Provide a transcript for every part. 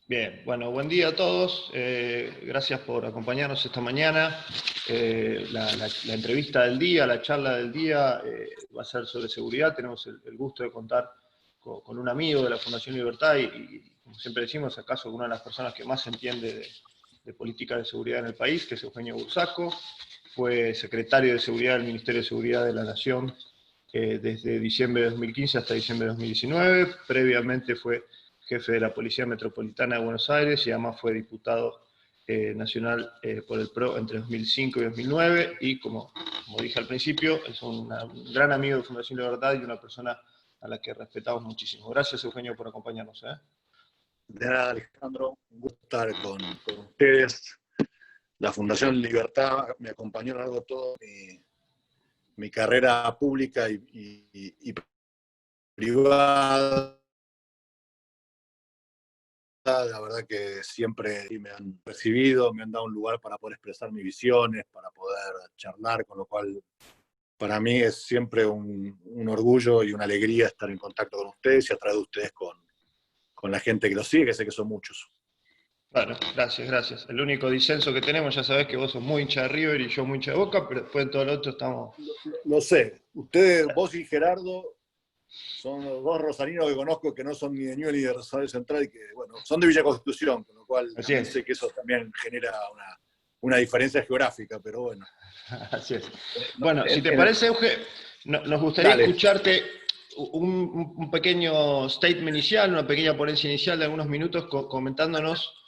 Bien, bueno, buen día a todos. Gracias por acompañarnos esta mañana. La entrevista del día, la charla del día va a ser sobre seguridad. Tenemos el gusto de contar con un amigo de la Fundación Libertad como siempre decimos, acaso una de las personas que más entiende de política de seguridad en el país, que es Eugenio Bursaco. Fue secretario de Seguridad del Ministerio de Seguridad de la Nación desde diciembre de 2015 hasta diciembre de 2019. Previamente fue jefe de la Policía Metropolitana de Buenos Aires y además fue diputado nacional por el PRO entre 2005 y 2009 y como dije al principio, es un gran amigo de Fundación Libertad y una persona a la que respetamos muchísimo. Gracias, Eugenio, por acompañarnos. De nada, Alejandro, un gusto estar con ustedes. La Fundación Libertad me acompañó a lo largo de toda mi carrera pública y privada. La verdad que siempre me han recibido, me han dado un lugar para poder expresar mis visiones, para poder charlar, con lo cual para mí es siempre un orgullo y una alegría estar en contacto con ustedes y a través de ustedes con la gente que los sigue, que sé que son muchos. Bueno, gracias. El único disenso que tenemos, ya sabés que vos sos muy hincha de River y yo muy hincha de Boca, pero después en todo lo otro estamos... Lo sé. Ustedes, vos y Gerardo, son los dos rosarinos que conozco que no son ni de Newell ni de Rosario Central y que, bueno, son de Villa Constitución, con lo cual sé que eso también genera una diferencia geográfica, pero bueno. Así es. Bueno, si te parece, Euge, nos gustaría escucharte un pequeño statement inicial, una pequeña ponencia inicial de algunos minutos comentándonos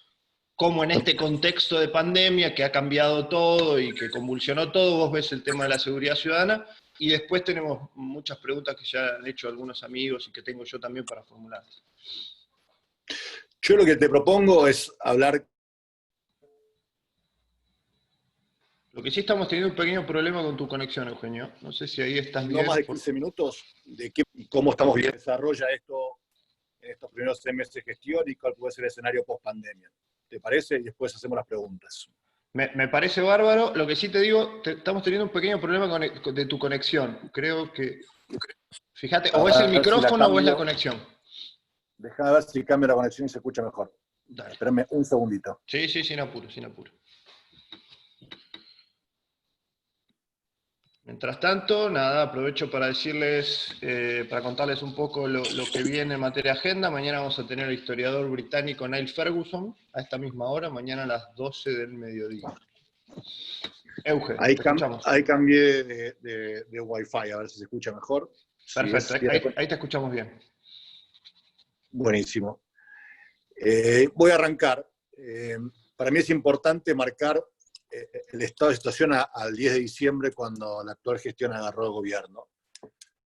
cómo en este contexto de pandemia que ha cambiado todo y que convulsionó todo, vos ves el tema de la seguridad ciudadana, y después tenemos muchas preguntas que ya han hecho algunos amigos y que tengo yo también para formular. Yo lo que te propongo es hablar... Lo que sí estamos teniendo un pequeño problema con tu conexión, Eugenio. No sé si ahí estás bien. No más de 15 minutos de qué y cómo estamos bien desarrolla esto en estos primeros 6 meses de gestión y cuál puede ser el escenario post-pandemia. ¿Te parece? Y después hacemos las preguntas. Me parece bárbaro. Lo que sí te digo, estamos teniendo un pequeño problema de tu conexión. Creo que... Fíjate, o es el micrófono o es la conexión. Déjame ver si cambia la conexión y se escucha mejor. Dale. Espérame un segundito. Sí, sin apuro, sin apuro. Mientras tanto, nada, aprovecho para decirles, para contarles un poco lo que viene en materia de agenda. Mañana vamos a tener al historiador británico Niall Ferguson a esta misma hora, mañana a las 12 del mediodía. Euge, ahí te escuchamos. Ahí cambié de Wi-Fi, a ver si se escucha mejor. Perfecto, ahí te escuchamos bien. Buenísimo. Voy a arrancar. Para mí es importante marcar el estado de situación al 10 de diciembre, cuando la actual gestión agarró el gobierno.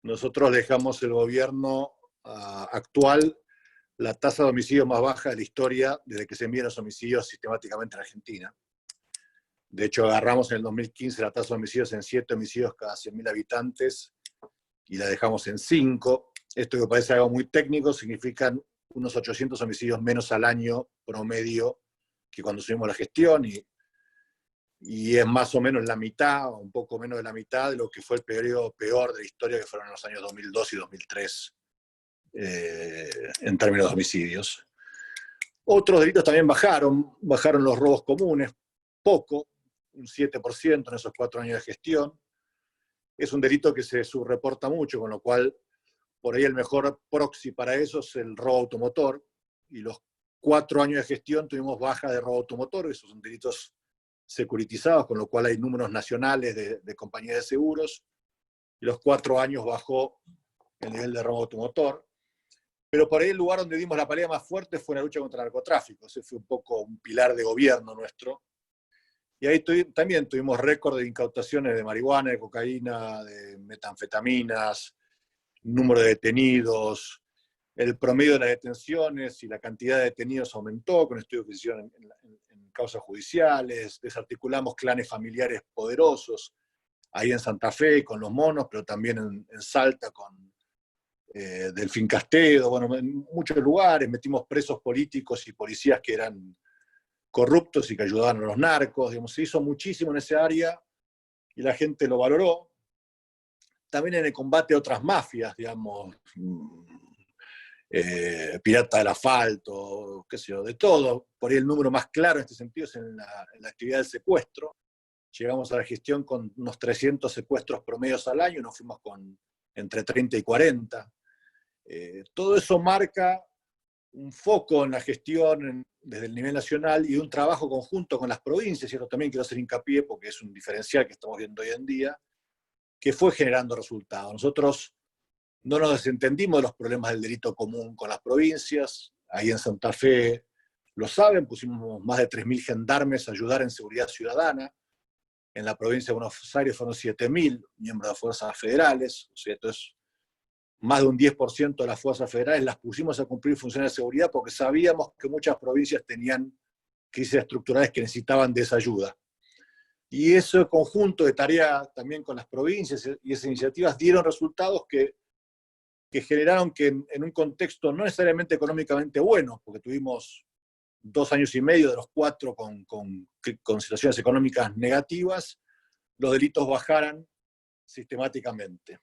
Nosotros dejamos el gobierno actual la tasa de homicidios más baja de la historia desde que se envían los homicidios sistemáticamente en Argentina. De hecho, agarramos en el 2015 la tasa de homicidios en 7 homicidios cada 100.000 habitantes y la dejamos en 5. Esto, que parece algo muy técnico, significan unos 800 homicidios menos al año promedio que cuando subimos la gestión, y es más o menos la mitad, o un poco menos de la mitad, de lo que fue el periodo peor de la historia, que fueron los años 2002 y 2003, en términos de homicidios. Otros delitos también bajaron los robos comunes, poco, un 7% en esos 4 años de gestión. Es un delito que se subreporta mucho, con lo cual por ahí el mejor proxy para eso es el robo automotor, y los 4 años de gestión tuvimos baja de robo automotor. Esos son delitos securitizados, con lo cual hay números nacionales de compañías de seguros, y los 4 años bajó el nivel de robo automotor. Pero por ahí el lugar donde dimos la pelea más fuerte fue en la lucha contra el narcotráfico. Ese fue un poco un pilar de gobierno nuestro. Y ahí también tuvimos récord de incautaciones de marihuana, de cocaína, de metanfetaminas, número de detenidos. El promedio de las detenciones y la cantidad de detenidos aumentó con estudios que se hicieron en causas judiciales. Desarticulamos clanes familiares poderosos, ahí en Santa Fe con los monos, pero también en Salta con Delfín Castedo. Bueno, en muchos lugares metimos presos políticos y policías que eran corruptos y que ayudaban a los narcos. Digamos, se hizo muchísimo en esa área y la gente lo valoró. También en el combate a otras mafias, digamos, Pirata del Asfalto, qué sé yo, de todo. Por ahí el número más claro en este sentido es en la actividad del secuestro. Llegamos a la gestión con unos 300 secuestros promedios al año, nos fuimos con entre 30 y 40. Todo eso marca un foco en la gestión desde el nivel nacional y un trabajo conjunto con las provincias, y esto también quiero hacer hincapié porque es un diferencial que estamos viendo hoy en día, que fue generando resultados. Nosotros no nos desentendimos de los problemas del delito común con las provincias. Ahí en Santa Fe lo saben, pusimos más de 3.000 gendarmes a ayudar en seguridad ciudadana. En la provincia de Buenos Aires fueron 7.000 miembros de fuerzas federales. O sea, esto es más de un 10% de las fuerzas federales las pusimos a cumplir funciones de seguridad porque sabíamos que muchas provincias tenían crisis estructurales que necesitaban de esa ayuda. Y ese conjunto de tarea también con las provincias y esas iniciativas dieron resultados que generaron que en un contexto no necesariamente económicamente bueno, porque tuvimos 2 años y medio de los 4 con situaciones económicas negativas, los delitos bajaran sistemáticamente.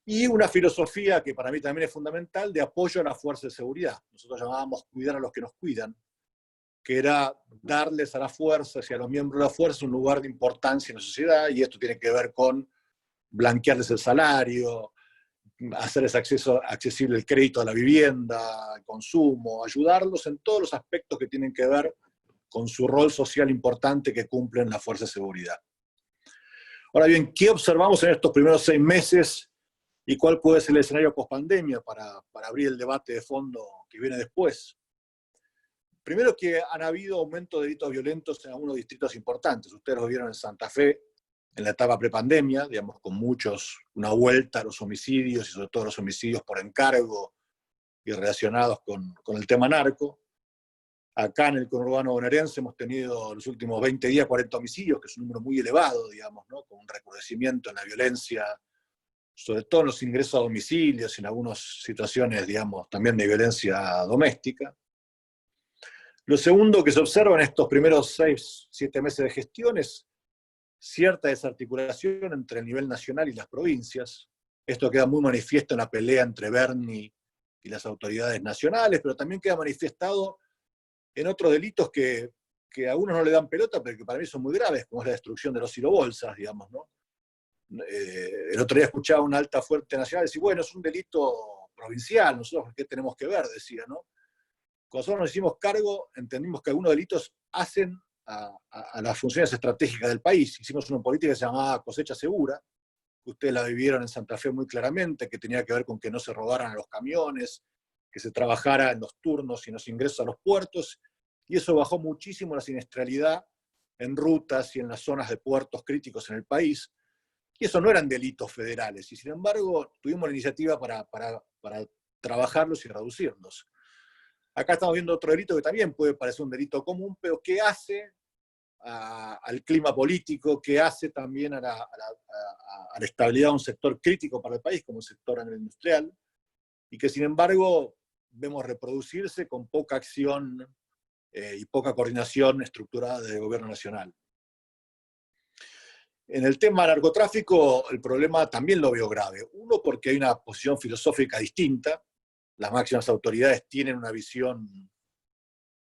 Y una filosofía que para mí también es fundamental de apoyo a las fuerzas de seguridad. Nosotros llamábamos cuidar a los que nos cuidan, que era darles a las fuerzas y a los miembros de la fuerza un lugar de importancia en la sociedad, y esto tiene que ver con blanquearles el salario, hacerles accesible el crédito a la vivienda, al consumo, ayudarlos en todos los aspectos que tienen que ver con su rol social importante que cumplen las fuerzas de seguridad. Ahora bien, ¿qué observamos en estos primeros 6 meses y cuál puede ser el escenario post-pandemia para abrir el debate de fondo que viene después? Primero, que han habido aumentos de delitos violentos en algunos distritos importantes. Ustedes lo vieron en Santa Fe, en la etapa prepandemia, digamos, con una vuelta a los homicidios y sobre todo los homicidios por encargo y relacionados con el tema narco. Acá en el conurbano bonaerense hemos tenido los últimos 20 días 40 homicidios, que es un número muy elevado, digamos, ¿no? Con un recrudecimiento en la violencia, sobre todo en los ingresos a domicilios y en algunas situaciones, digamos, también de violencia doméstica. Lo segundo que se observa en estos primeros 6-7 meses de gestión es cierta desarticulación entre el nivel nacional y las provincias. Esto queda muy manifiesto en la pelea entre Bernie y las autoridades nacionales, pero también queda manifestado en otros delitos que a algunos no le dan pelota, pero que para mí son muy graves, como es la destrucción de los silobolsas, digamos, ¿no? El otro día escuchaba una alta fuerte nacional decir, bueno, es un delito provincial, nosotros qué tenemos que ver, decía, ¿no? Cuando nosotros nos hicimos cargo, entendimos que algunos delitos hacen a las funciones estratégicas del país. Hicimos una política que se llamaba cosecha segura, que ustedes la vivieron en Santa Fe muy claramente, que tenía que ver con que no se robaran a los camiones, que se trabajara en los turnos y en los ingresos a los puertos, y eso bajó muchísimo la siniestralidad en rutas y en las zonas de puertos críticos en el país, y eso no eran delitos federales, y sin embargo tuvimos la iniciativa para trabajarlos y reducirlos. Acá estamos viendo otro delito que también puede parecer un delito común, pero que hace al clima político, que hace también a la estabilidad de un sector crítico para el país, como el sector agroindustrial, y que sin embargo vemos reproducirse con poca acción y poca coordinación estructurada del gobierno nacional. En el tema narcotráfico, el problema también lo veo grave. Uno, porque hay una posición filosófica distinta. Las máximas autoridades tienen una visión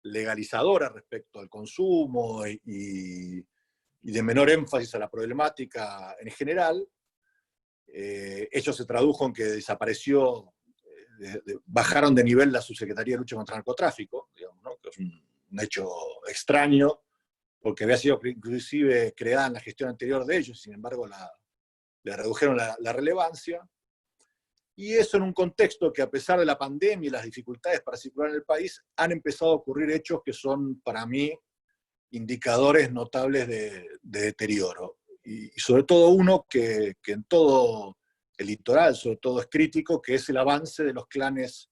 legalizadora respecto al consumo y de menor énfasis a la problemática en general. Ello se tradujo en que desapareció, bajaron de nivel la Subsecretaría de Lucha contra el Narcotráfico, digamos, ¿no? Que es un hecho extraño, porque había sido inclusive creada en la gestión anterior de ellos, sin embargo le redujeron la relevancia. Y eso en un contexto que, a pesar de la pandemia y las dificultades para circular en el país, han empezado a ocurrir hechos que son, para mí, indicadores notables de deterioro. Y sobre todo uno que en todo el litoral, sobre todo, es crítico, que es el avance de los clanes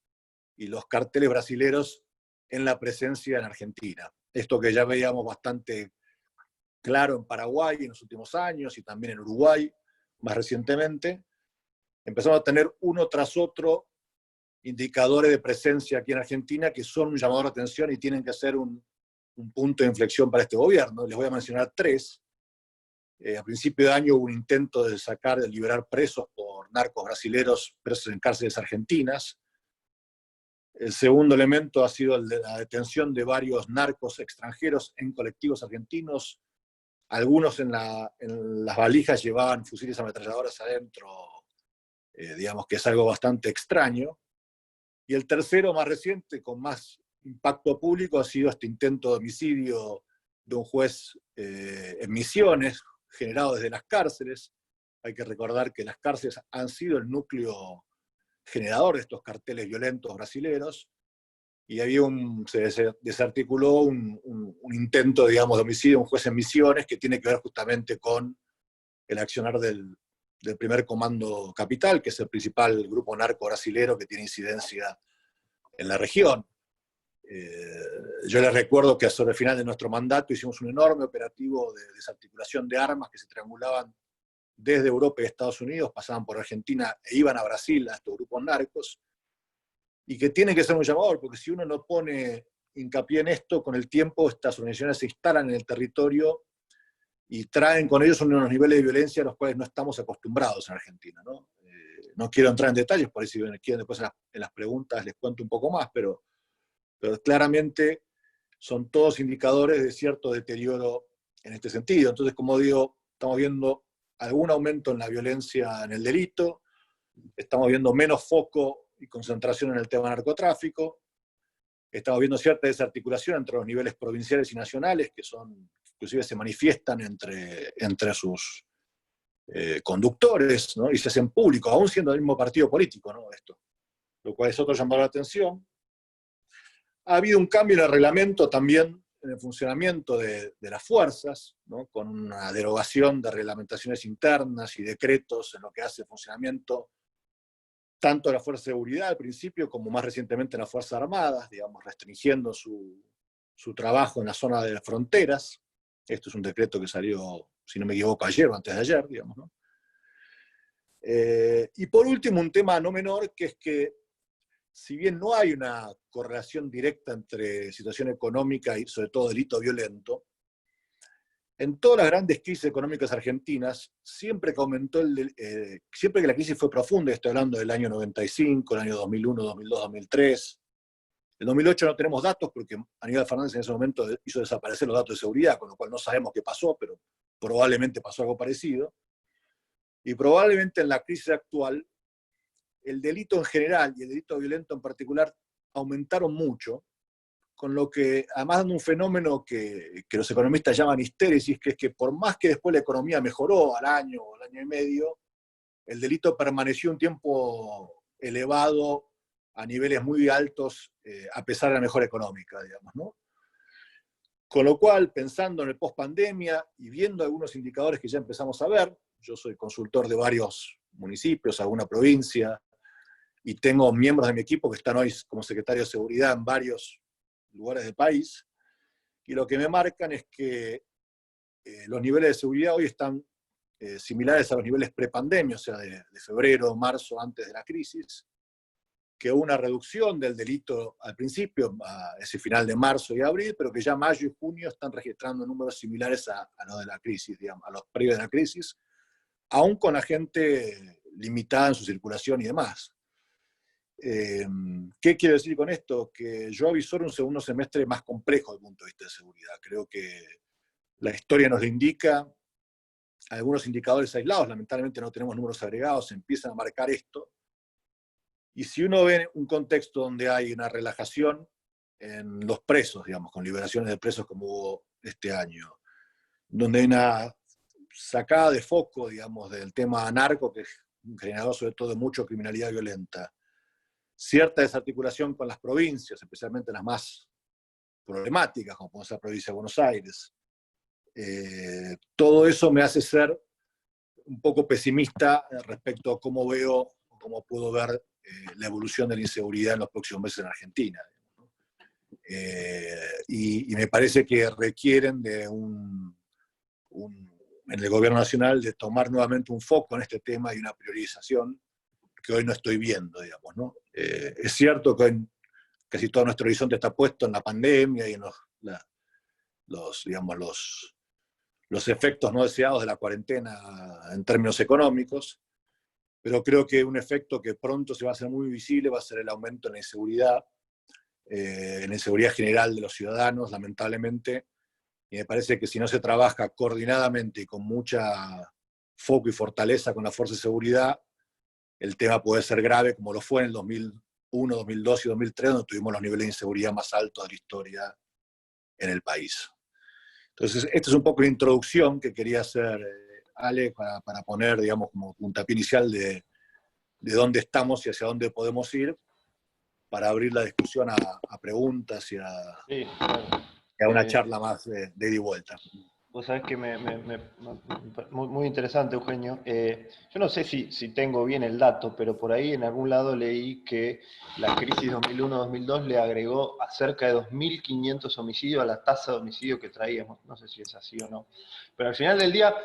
y los carteles brasileros en la presencia en Argentina. Esto que ya veíamos bastante claro en Paraguay en los últimos años y también en Uruguay más recientemente, empezamos a tener uno tras otro indicadores de presencia aquí en Argentina que son un llamador de atención y tienen que ser un punto de inflexión para este gobierno. Les voy a mencionar 3. A principio de año hubo un intento de liberar presos por narcos brasileros presos en cárceles argentinas. El segundo elemento ha sido el de la detención de varios narcos extranjeros en colectivos argentinos. Algunos en las valijas llevaban fusiles ametralladoras adentro, digamos que es algo bastante extraño. Y el tercero, más reciente, con más impacto público, ha sido este intento de homicidio de un juez en Misiones, generado desde las cárceles. Hay que recordar que las cárceles han sido el núcleo generador de estos carteles violentos brasileños, y había se desarticuló un intento, digamos, de homicidio de un juez en Misiones que tiene que ver justamente con el accionar del primer comando capital, que es el principal grupo narco brasilero que tiene incidencia en la región. Yo les recuerdo que sobre el final de nuestro mandato hicimos un enorme operativo de desarticulación de armas que se triangulaban desde Europa y Estados Unidos, pasaban por Argentina e iban a Brasil a estos grupos narcos, y que tiene que ser un llamador, porque si uno no pone hincapié en esto, con el tiempo estas organizaciones se instalan en el territorio y traen con ellos unos niveles de violencia a los cuales no estamos acostumbrados en Argentina, ¿no? No quiero entrar en detalles, por ahí si quieren después en las preguntas les cuento un poco más, pero claramente son todos indicadores de cierto deterioro en este sentido. Entonces, como digo, estamos viendo algún aumento en la violencia, en el delito, estamos viendo menos foco y concentración en el tema narcotráfico, estamos viendo cierta desarticulación entre los niveles provinciales y nacionales, que inclusive se manifiestan entre sus conductores, ¿no? Y se hacen públicos, aún siendo el mismo partido político, ¿no? Esto, lo cual es otro llamado a la atención. Ha habido un cambio en el reglamento también, en el funcionamiento de las fuerzas, ¿no? Con una derogación de reglamentaciones internas y decretos en lo que hace el funcionamiento tanto de la Fuerza de Seguridad al principio, como más recientemente en las Fuerzas Armadas, digamos, restringiendo su trabajo en la zona de las fronteras. Esto es un decreto que salió, si no me equivoco, ayer o antes de ayer, digamos, ¿no? Y por último, un tema no menor, que es que si bien no hay una correlación directa entre situación económica y sobre todo delito violento, en todas las grandes crisis económicas argentinas, siempre que siempre que la crisis fue profunda, estoy hablando del año 95, el año 2001, 2002, 2003, el 2008 no tenemos datos porque Aníbal Fernández en ese momento hizo desaparecer los datos de seguridad, con lo cual no sabemos qué pasó, pero probablemente pasó algo parecido. Y probablemente en la crisis actual, el delito en general y el delito violento en particular aumentaron mucho, con lo que, además de un fenómeno que los economistas llaman histéresis, que es que por más que después la economía mejoró al año o al año y medio, el delito permaneció un tiempo elevado a niveles muy altos, a pesar de la mejora económica, digamos, ¿no? Con lo cual, pensando en el post-pandemia y viendo algunos indicadores que ya empezamos a ver, yo soy consultor de varios municipios, alguna provincia, y tengo miembros de mi equipo que están hoy como secretario de seguridad en varios lugares del país, y lo que me marcan es que los niveles de seguridad hoy están similares a los niveles prepandemia, o sea, de febrero, marzo, antes de la crisis, que hubo una reducción del delito al principio, a ese final de marzo y abril, pero que ya mayo y junio están registrando números similares a los de la crisis, digamos, a los previos de la crisis, aún con la gente limitada en su circulación y demás. ¿Qué quiero decir con esto? Que yo avisoro un segundo semestre más complejo desde el punto de vista de seguridad. Creo que la historia nos lo indica, algunos indicadores aislados, lamentablemente no tenemos números agregados, empiezan a marcar esto. Y si uno ve un contexto donde hay una relajación en los presos, digamos, con liberaciones de presos como hubo este año, donde hay una sacada de foco, digamos, del tema narco, que es un generador sobre todo de mucha criminalidad violenta, cierta desarticulación con las provincias, especialmente las más problemáticas, como puede ser la provincia de Buenos Aires. Todo eso me hace ser un poco pesimista respecto a cómo veo, cómo puedo ver la evolución de la inseguridad en los próximos meses en Argentina. Y me parece que requieren de en el gobierno nacional de tomar nuevamente un foco en este tema y una priorización que hoy no estoy viendo, digamos, ¿no? Es cierto que casi todo nuestro horizonte está puesto en la pandemia y en los efectos no deseados de la cuarentena en términos económicos, pero creo que un efecto que pronto se va a hacer muy visible va a ser el aumento en la inseguridad en la inseguridad general de los ciudadanos, lamentablemente, y me parece que si no se trabaja coordinadamente y con mucha foco y fortaleza con la fuerza de seguridad, el tema puede ser grave, como lo fue en el 2001, 2002 y 2003, donde tuvimos los niveles de inseguridad más altos de la historia en el país. Entonces, esta es un poco la introducción que quería hacer, Ale, para poner, digamos, como puntapié inicial de dónde estamos y hacia dónde podemos ir, para abrir la discusión a preguntas Sí, claro. y a una charla más de ida y vuelta. Vos sabés que muy, muy interesante, Eugenio. Yo no sé si tengo bien el dato, pero por ahí en algún lado leí que la crisis 2001-2002 le agregó a cerca de 2.500 homicidios a la tasa de homicidio que traíamos. No sé si es así o no. Pero al final del día,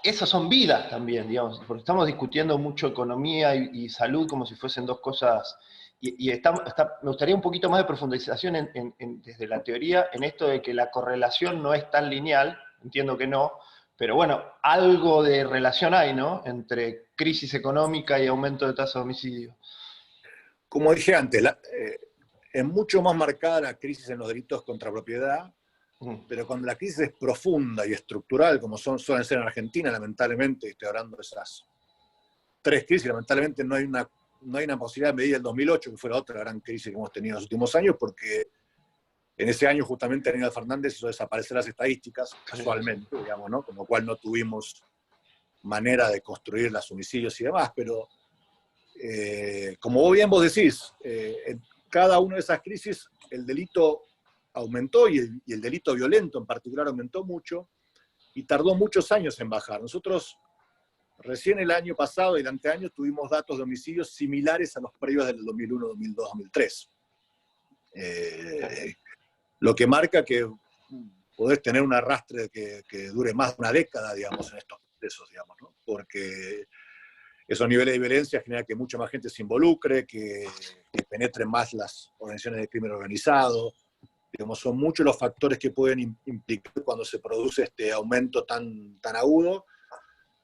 esas son vidas también, digamos, porque estamos discutiendo mucho economía y salud como si fuesen dos cosas. Me gustaría un poquito más de profundización desde la teoría en esto de que la correlación no es tan lineal, entiendo que no, pero bueno, algo de relación hay, ¿no? Entre crisis económica y aumento de tasa de homicidio. Como dije antes, es mucho más marcada la crisis en los delitos contra propiedad, pero cuando la crisis es profunda y estructural, como suelen ser en Argentina, lamentablemente, estoy hablando de esas tres crisis, lamentablemente no hay una posibilidad de medir el 2008, que fue la otra gran crisis que hemos tenido en los últimos años, porque en ese año justamente Aníbal Fernández hizo desaparecer las estadísticas, casualmente, digamos, ¿no? Con lo cual no tuvimos manera de construir los homicidios y demás, pero como bien vos decís, en cada una de esas crisis el delito aumentó y el delito violento en particular aumentó mucho y tardó muchos años en bajar. Nosotros recién el año pasado y el anteaño tuvimos datos de homicidios similares a los previos del 2001, 2002, 2003. Lo que marca que podés tener un arrastre que dure más de una década, digamos, en estos procesos, digamos, ¿no? Porque esos niveles de violencia generan que mucha más gente se involucre, que penetren más las organizaciones de crimen organizado. Digamos, son muchos los factores que pueden implicar cuando se produce este aumento tan agudo.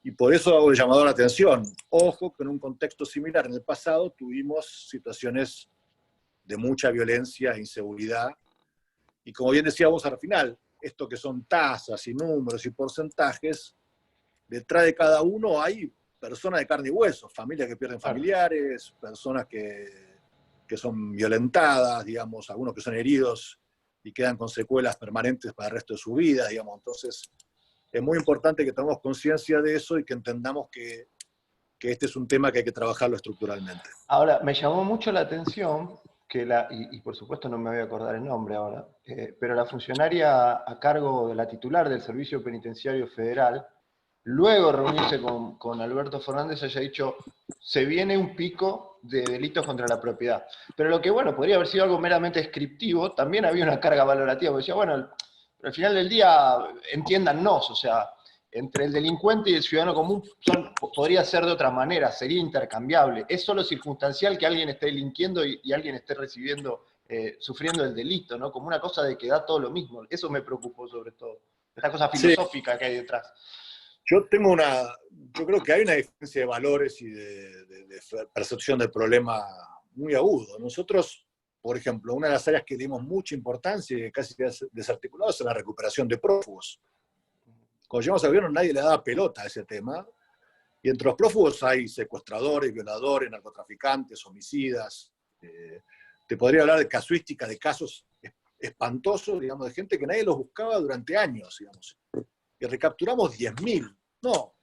Y por eso hago el llamado a la atención. Ojo, que en un contexto similar en el pasado tuvimos situaciones de mucha violencia e inseguridad. Y como bien decíamos al final, esto que son tasas y números y porcentajes, detrás de cada uno hay personas de carne y hueso, familias que pierden familiares, personas que son violentadas, digamos, algunos que son heridos y quedan con secuelas permanentes para el resto de su vida, digamos. Entonces, es muy importante que tomemos conciencia de eso y que entendamos que este es un tema que hay que trabajarlo estructuralmente. Ahora, me llamó mucho la atención que y por supuesto no me voy a acordar el nombre ahora, pero la funcionaria a cargo de la titular del Servicio Penitenciario Federal, luego de reunirse con Alberto Fernández, haya dicho, se viene un pico de delitos contra la propiedad. Pero lo que, bueno, podría haber sido algo meramente descriptivo, también había una carga valorativa, porque decía, bueno, pero al final del día, entiéndannos, o sea, entre el delincuente y el ciudadano común podría ser de otra manera, sería intercambiable. Es solo circunstancial que alguien esté delinquiendo y alguien esté recibiendo, sufriendo el delito, ¿no? Como una cosa de que da todo lo mismo. Eso me preocupó sobre todo. Esta cosa filosófica sí, que hay detrás. Yo creo que hay una diferencia de valores y de percepción del problema muy agudo. Nosotros, por ejemplo, una de las áreas que dimos mucha importancia y que casi desarticulado es la recuperación de prófugos. Cuando llegamos al gobierno nadie le daba pelota a ese tema, y entre los prófugos hay secuestradores, violadores, narcotraficantes, homicidas. Te podría hablar de casuística, de casos espantosos, digamos, de gente que nadie los buscaba durante años, digamos. Y recapturamos 10.000, no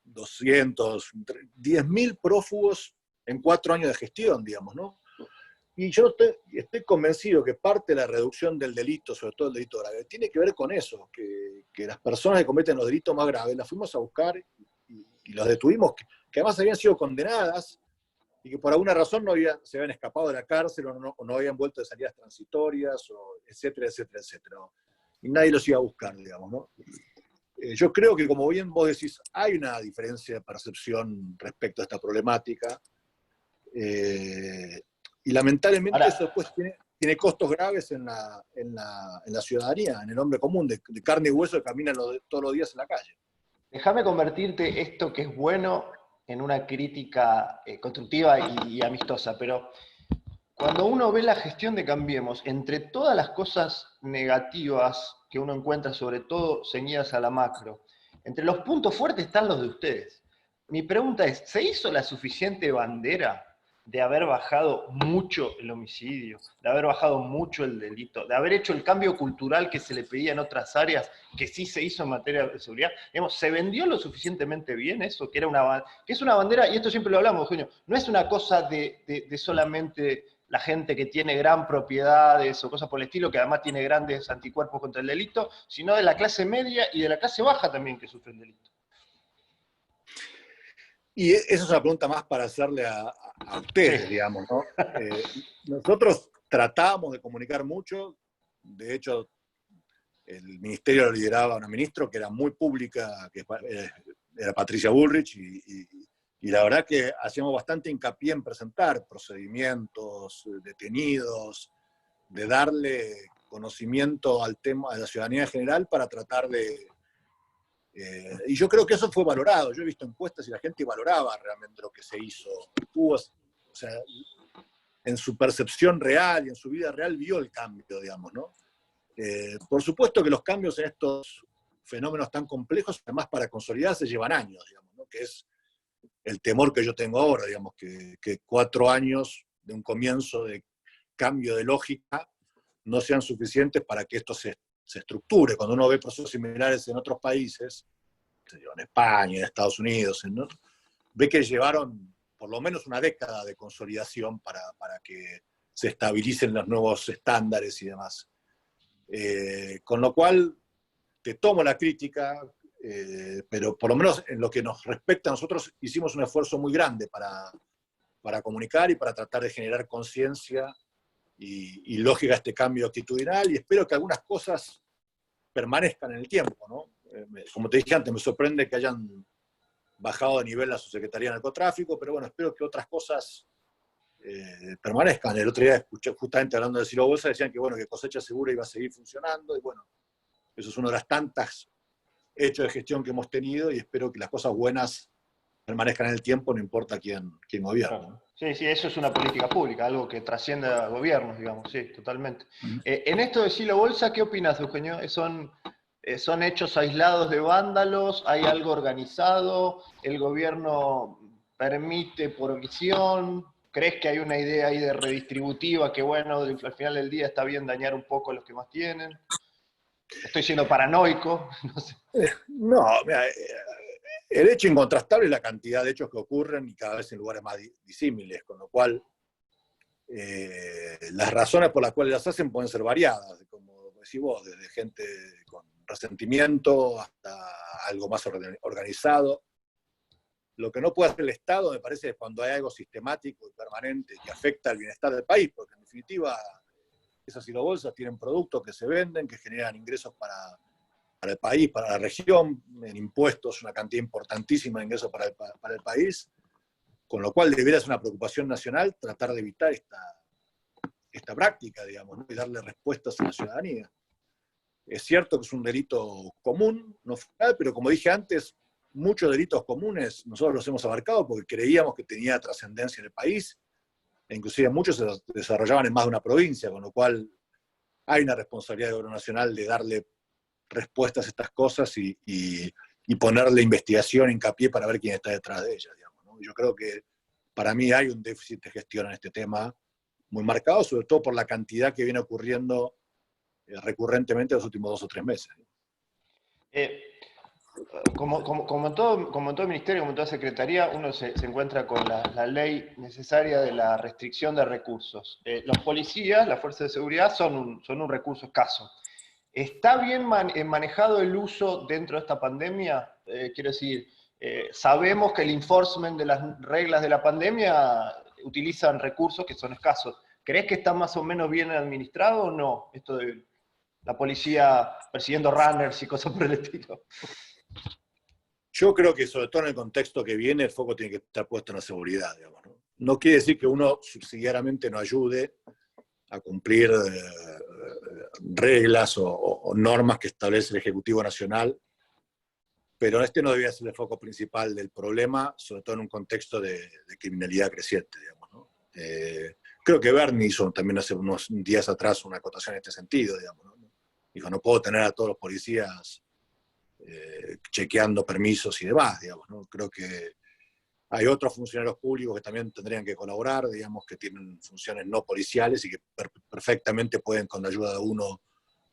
200, 10.000 prófugos en 4 años de gestión, digamos, ¿no? Y yo estoy convencido que parte de la reducción del delito, sobre todo el delito grave, tiene que ver con eso, que las personas que cometen los delitos más graves las fuimos a buscar y los detuvimos, que además habían sido condenadas y que por alguna razón se habían escapado de la cárcel o no habían vuelto de salidas transitorias, etcétera, etcétera, etcétera. Y nadie los iba a buscar, digamos, ¿no? Yo creo que, como bien vos decís, hay una diferencia de percepción respecto a esta problemática. Y lamentablemente ahora, eso después tiene costos graves en la ciudadanía, en el hombre común, de carne y hueso que camina todos los días en la calle. Déjame convertirte esto que es bueno en una crítica constructiva y amistosa, pero cuando uno ve la gestión de Cambiemos, entre todas las cosas negativas que uno encuentra, sobre todo ceñidas a la macro, entre los puntos fuertes están los de ustedes. Mi pregunta es, ¿se hizo la suficiente bandera de haber bajado mucho el homicidio, de haber bajado mucho el delito, de haber hecho el cambio cultural que se le pedía en otras áreas, que sí se hizo en materia de seguridad? Digamos, ¿se vendió lo suficientemente bien eso? Que es una bandera, y esto siempre lo hablamos, Eugenio, no es una cosa de solamente la gente que tiene gran propiedades o cosas por el estilo, que además tiene grandes anticuerpos contra el delito, sino de la clase media y de la clase baja también que sufren delito. Y esa es una pregunta más para hacerle a ustedes, Sí. digamos, ¿no? Nosotros tratamos de comunicar mucho, de hecho, el ministerio lo lideraba una ministra que era muy pública, que era Patricia Bullrich, y la verdad que hacíamos bastante hincapié en presentar procedimientos, detenidos, de darle conocimiento al tema, a la ciudadanía en general para tratar de... y yo creo que eso fue valorado. Yo he visto encuestas y la gente valoraba realmente lo que se hizo. O sea, en su percepción real y en su vida real vio el cambio, digamos, ¿no? Por supuesto que los cambios en estos fenómenos tan complejos, además para consolidarse, llevan años, digamos, ¿no? Que es el temor que yo tengo ahora, digamos, que 4 años de un comienzo de cambio de lógica no sean suficientes para que esto se estructure. Cuando uno ve procesos similares en otros países, en España, en Estados Unidos, ¿no? Ve que llevaron por lo menos una década de consolidación para que se estabilicen los nuevos estándares y demás. Con lo cual, te tomo la crítica, pero por lo menos en lo que nos respecta a nosotros hicimos un esfuerzo muy grande para comunicar y para tratar de generar conciencia y lógica a este cambio actitudinal, y espero que algunas cosas permanezcan en el tiempo, ¿no? Como te dije antes, me sorprende que hayan bajado de nivel la subsecretaría de narcotráfico, pero bueno, espero que otras cosas permanezcan. El otro día escuché, justamente hablando de Ciro Bolsa, decían que bueno, que Cosecha Segura iba a seguir funcionando, y bueno, eso es uno de las tantas hechos de gestión que hemos tenido, y espero que las cosas buenas permanezcan en el tiempo, no importa quién gobierna. Claro. Sí, sí, eso es una política pública, algo que trasciende a gobiernos, digamos, sí, totalmente. En esto de Silo Bolsa, ¿qué opinas, Eugenio? ¿Son hechos aislados de vándalos? ¿Hay algo organizado? ¿El gobierno permite por visión? ¿Crees que hay una idea ahí de redistributiva que, bueno, al final del día está bien dañar un poco a los que más tienen? Estoy siendo paranoico, no sé. No, mira, el hecho incontrastable es la cantidad de hechos que ocurren y cada vez en lugares más disímiles, con lo cual las razones por las cuales las hacen pueden ser variadas, como decís vos, desde gente con resentimiento hasta algo más organizado. Lo que no puede hacer el Estado, me parece, es cuando hay algo sistemático y permanente que afecta al bienestar del país, porque en definitiva esas silobolsas tienen productos que se venden, que generan ingresos para el país, para la región, en impuestos, una cantidad importantísima de ingresos para el país, con lo cual debería ser una preocupación nacional tratar de evitar esta práctica, digamos, ¿no? Y darle respuestas a la ciudadanía. Es cierto que es un delito común, no federal, pero como dije antes, muchos delitos comunes nosotros los hemos abarcado porque creíamos que tenía trascendencia en el país, e inclusive muchos se desarrollaban en más de una provincia, con lo cual hay una responsabilidad del gobierno nacional de darle respuestas a estas cosas y ponerle investigación, hincapié para ver quién está detrás de ellas, digamos, ¿no? Yo creo que para mí hay un déficit de gestión en este tema muy marcado, sobre todo por la cantidad que viene ocurriendo recurrentemente en los últimos 2 o 3 meses. Como en todo ministerio, como en toda secretaría, uno se encuentra con la ley necesaria de la restricción de recursos. Los policías, las fuerzas de seguridad, son un recurso escaso. ¿Está bien manejado el uso dentro de esta pandemia? Quiero decir, sabemos que el enforcement de las reglas de la pandemia utilizan recursos que son escasos. ¿Crees que está más o menos bien administrado o no? Esto de la policía persiguiendo runners y cosas por el estilo. Yo creo que sobre todo en el contexto que viene, el foco tiene que estar puesto en la seguridad, digamos, ¿no? No quiere decir que uno subsidiariamente no ayude a cumplir reglas o normas que establece el Ejecutivo Nacional, pero este no debería ser el foco principal del problema, sobre todo en un contexto de criminalidad creciente, digamos, ¿no? Creo que Bernie hizo también hace unos días atrás una acotación en este sentido, digamos, ¿no? Dijo, no puedo tener a todos los policías chequeando permisos y demás, digamos, ¿no? Creo que hay otros funcionarios públicos que también tendrían que colaborar, digamos, que tienen funciones no policiales y que perfectamente pueden, con la ayuda de uno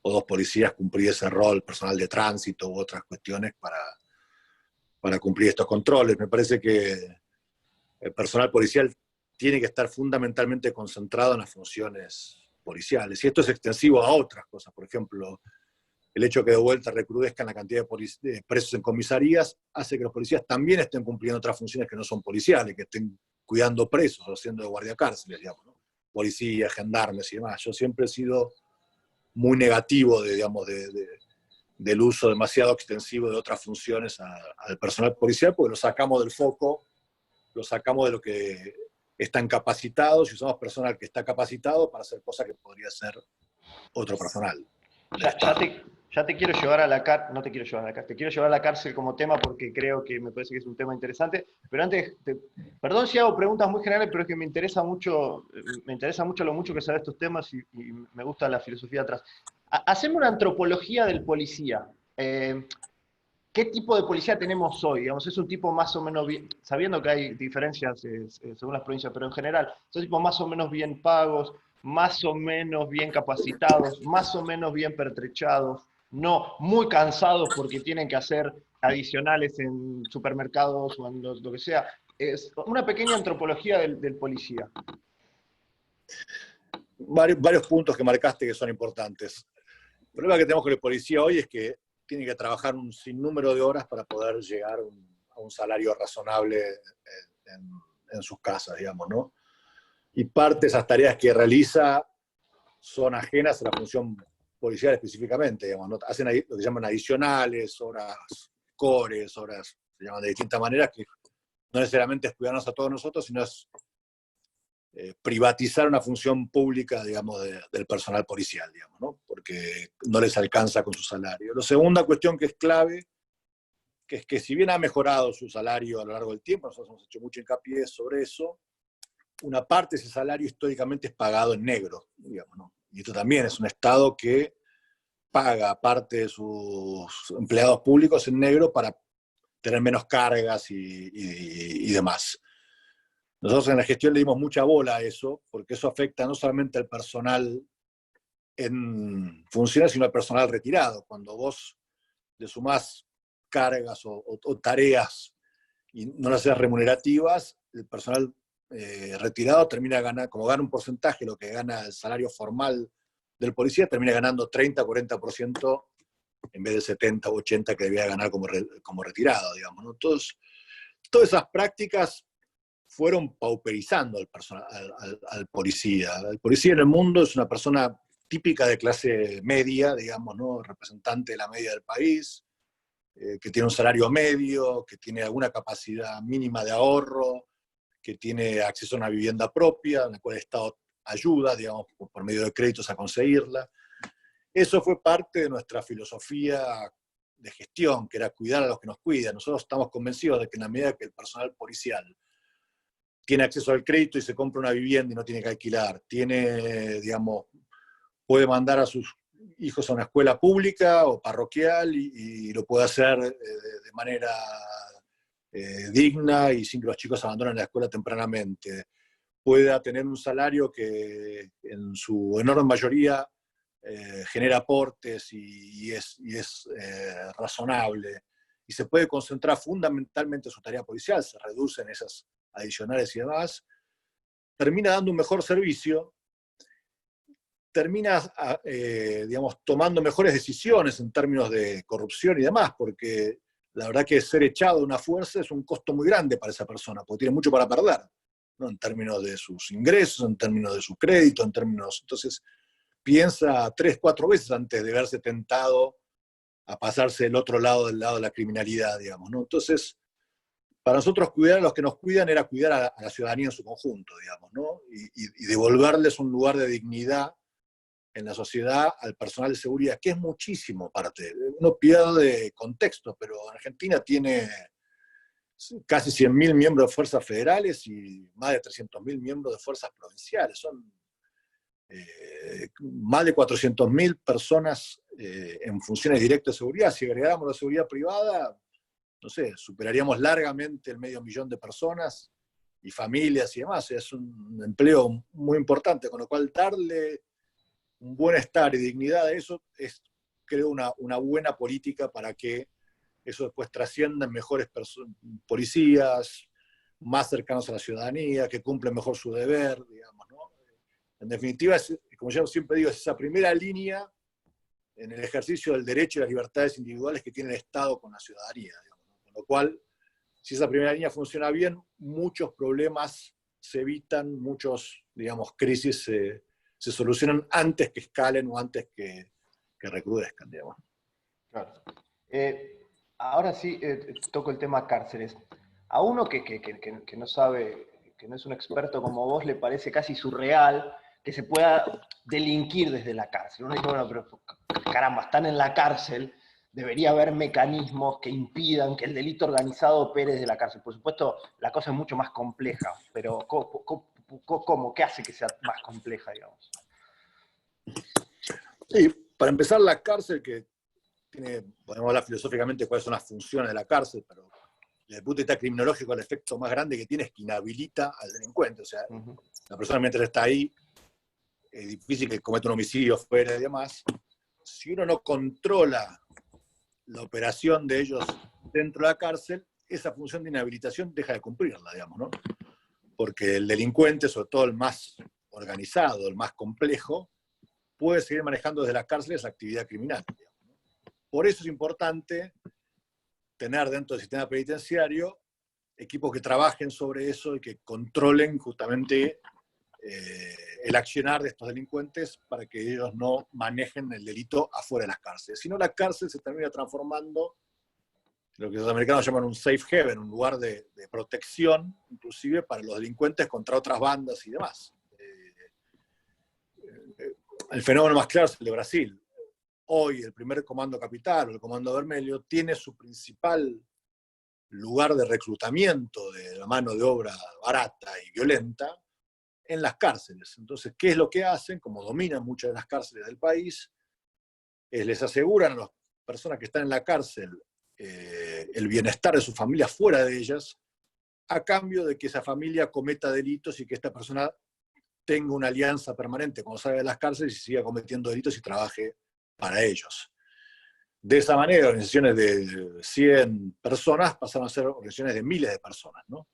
o dos policías, cumplir ese rol, personal de tránsito u otras cuestiones para cumplir estos controles. Me parece que el personal policial tiene que estar fundamentalmente concentrado en las funciones policiales. Y esto es extensivo a otras cosas. Por ejemplo, el hecho que de vuelta recrudezcan la cantidad de presos en comisarías hace que los policías también estén cumpliendo otras funciones que no son policiales, que estén cuidando presos o haciendo de guardia cárceles, digamos, ¿no? Policías, gendarmes y demás. Yo siempre he sido muy negativo del uso demasiado extensivo de otras funciones al personal policial, porque lo sacamos del foco, lo sacamos de lo que están capacitados y usamos personal que está capacitado para hacer cosas que podría hacer otro personal. Ya te quiero llevar a la cárcel, no te quiero llevar a la cárcel, te quiero llevar a la cárcel como tema porque creo que me parece que es un tema interesante, pero antes, perdón si hago preguntas muy generales, pero es que me interesa mucho lo mucho que sabes estos temas y me gusta la filosofía atrás. Hacemos una antropología del policía. ¿Qué tipo de policía tenemos hoy? Digamos, es un tipo más o menos bien, sabiendo que hay diferencias según las provincias, pero en general, son tipos más o menos bien pagos, más o menos bien capacitados, más o menos bien pertrechados, no muy cansados porque tienen que hacer adicionales en supermercados o en lo que sea. Es una pequeña antropología del policía. Varios puntos que marcaste que son importantes. El problema que tenemos con el policía hoy es que tiene que trabajar un sinnúmero de horas para poder llegar a un salario razonable en sus casas, digamos, ¿no? Y parte de esas tareas que realiza son ajenas a la función policial específicamente, digamos, ¿no? Hacen lo que llaman adicionales, horas cores, horas, se llaman de distintas maneras, que no necesariamente es cuidarnos a todos nosotros, sino es privatizar una función pública, digamos, del personal policial, digamos, ¿no? Porque no les alcanza con su salario. La segunda cuestión que es clave, que es que si bien ha mejorado su salario a lo largo del tiempo, nosotros hemos hecho mucho hincapié sobre eso, una parte de ese salario históricamente es pagado en negro, digamos, ¿no? Y esto también es un Estado que paga parte de sus empleados públicos en negro para tener menos cargas y demás. Nosotros en la gestión le dimos mucha bola a eso, porque eso afecta no solamente al personal en funciones, sino al personal retirado. Cuando vos le sumás cargas o tareas y no las haces remunerativas, el personal retirado termina ganando, como gana un porcentaje, lo que gana el salario formal del policía, termina ganando 30-40% en vez de 70 o 80 que debía ganar como retirado, digamos, ¿no? Entonces, todas esas prácticas fueron pauperizando al policía. El policía en el mundo es una persona típica de clase media, digamos, ¿no? Representante de la media del país, que tiene un salario medio, que tiene alguna capacidad mínima de ahorro, que tiene acceso a una vivienda propia, en la cual el Estado ayuda, digamos, por medio de créditos a conseguirla. Eso fue parte de nuestra filosofía de gestión, que era cuidar a los que nos cuidan. Nosotros estamos convencidos de que en la medida que el personal policial tiene acceso al crédito y se compra una vivienda y no tiene que alquilar, digamos, puede mandar a sus hijos a una escuela pública o parroquial y lo puede hacer de manera digna y sin que los chicos abandonen la escuela tempranamente. Pueda tener un salario que en su enorme mayoría genera aportes y es razonable. Y se puede concentrar fundamentalmente en su tarea policial, se reducen esas adicionales y demás, termina dando un mejor servicio, termina, digamos, tomando mejores decisiones en términos de corrupción y demás, porque la verdad que ser echado de una fuerza es un costo muy grande para esa persona, porque tiene mucho para perder, ¿no? En términos de sus ingresos, en términos de su crédito, en términos... Entonces, piensa 3-4 veces antes de verse tentado a pasarse del lado de la criminalidad, digamos, ¿no? Entonces, para nosotros cuidar a los que nos cuidan era cuidar a la ciudadanía en su conjunto, digamos, ¿no? Y devolverles un lugar de dignidad en la sociedad al personal de seguridad, que es muchísimo parte. Uno pierde contexto, pero Argentina tiene casi 100.000 miembros de fuerzas federales y más de 300.000 miembros de fuerzas provinciales. Son más de 400.000 personas en funciones directas de seguridad. Si agregáramos la seguridad privada, no sé, superaríamos largamente el 500.000 de personas y familias y demás. Es un empleo muy importante, con lo cual darle un bienestar y dignidad a eso es, creo, una buena política para que eso después trascienda en mejores policías, más cercanos a la ciudadanía, que cumplen mejor su deber, digamos, ¿no? En definitiva, como yo siempre digo, es esa primera línea en el ejercicio del derecho y las libertades individuales que tiene el Estado con la ciudadanía, digamos, ¿no? Con lo cual, si esa primera línea funciona bien, muchos problemas se evitan, muchos, digamos, crisis se solucionan antes que escalen o antes que recrudezcan, digamos. Claro. Ahora sí, toco el tema cárceles. A uno que no sabe, que no es un experto como vos, le parece casi surreal que se pueda delinquir desde la cárcel. Uno dice, bueno, pero caramba, están en la cárcel, debería haber mecanismos que impidan que el delito organizado opere desde la cárcel. Por supuesto, la cosa es mucho más compleja, pero ¿cómo? ¿Qué hace que sea más compleja, digamos? Sí, para empezar, la cárcel, que podemos hablar filosóficamente cuáles son las funciones de la cárcel, pero desde el punto de vista criminológico, el efecto más grande que tiene es que inhabilita al delincuente. O sea, la persona mientras está ahí, es difícil que cometa un homicidio fuera y demás. Si uno no controla la operación de ellos dentro de la cárcel, esa función de inhabilitación deja de cumplirla, digamos, ¿no? Porque el delincuente, sobre todo el más organizado, el más complejo, puede seguir manejando desde las cárceles actividad criminal, digamos, ¿no? Por eso es importante tener dentro del sistema penitenciario equipos que trabajen sobre eso y que controlen justamente el accionar de estos delincuentes para que ellos no manejen el delito afuera de las cárceles. Si no, la cárcel se termina transformando en lo que los americanos llaman un safe haven, un lugar de protección, inclusive para los delincuentes contra otras bandas y demás. El fenómeno más claro es el de Brasil. Hoy el primer comando capital, o el comando vermelho, tiene su principal lugar de reclutamiento de la mano de obra barata y violenta en las cárceles. Entonces, ¿qué es lo que hacen? Como dominan muchas de las cárceles del país, les aseguran a las personas que están en la cárcel el bienestar de su familia fuera de ellas, a cambio de que esa familia cometa delitos y que esta persona tenga una alianza permanente cuando salga de las cárceles y siga cometiendo delitos y trabaje para ellos. De esa manera, organizaciones de 100 personas pasaron a ser organizaciones de miles de personas, ¿no?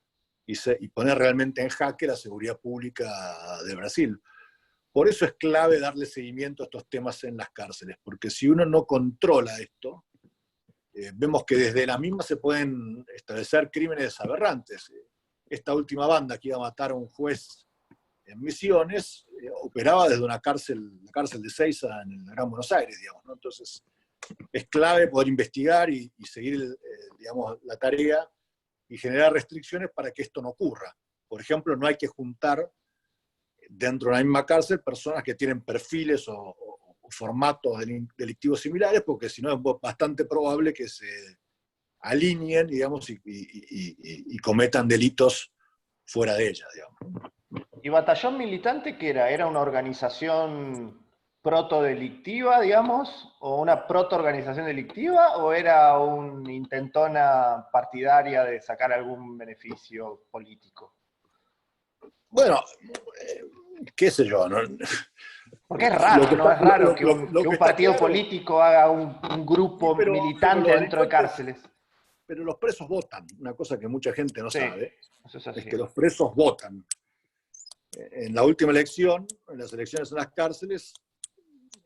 Y poner realmente en jaque la seguridad pública de Brasil. Por eso es clave darle seguimiento a estos temas en las cárceles, porque si uno no controla esto, vemos que desde la misma se pueden establecer crímenes aberrantes. Esta última banda que iba a matar a un juez en Misiones operaba desde la cárcel de Seiza en el Gran Buenos Aires, digamos, ¿no? Entonces, es clave poder investigar y seguir, digamos, la tarea y generar restricciones para que esto no ocurra. Por ejemplo, no hay que juntar dentro de la misma cárcel personas que tienen perfiles o formatos delictivos similares, porque si no es bastante probable que se alineen, digamos, y cometan delitos fuera de ellas, digamos. ¿Y Batallón Militante qué era? ¿Era una organización protodelictiva, digamos? ¿O una protoorganización delictiva? ¿O era una intentona partidaria de sacar algún beneficio político? Bueno, qué sé yo, ¿no? Porque es raro, ¿no? Es raro que un partido claro, político haga un grupo militante dentro de cárceles. Pero los presos votan, una cosa que mucha gente no Sí, sabe, eso es así. es que los presos votan. En la última elección, en las elecciones en las cárceles,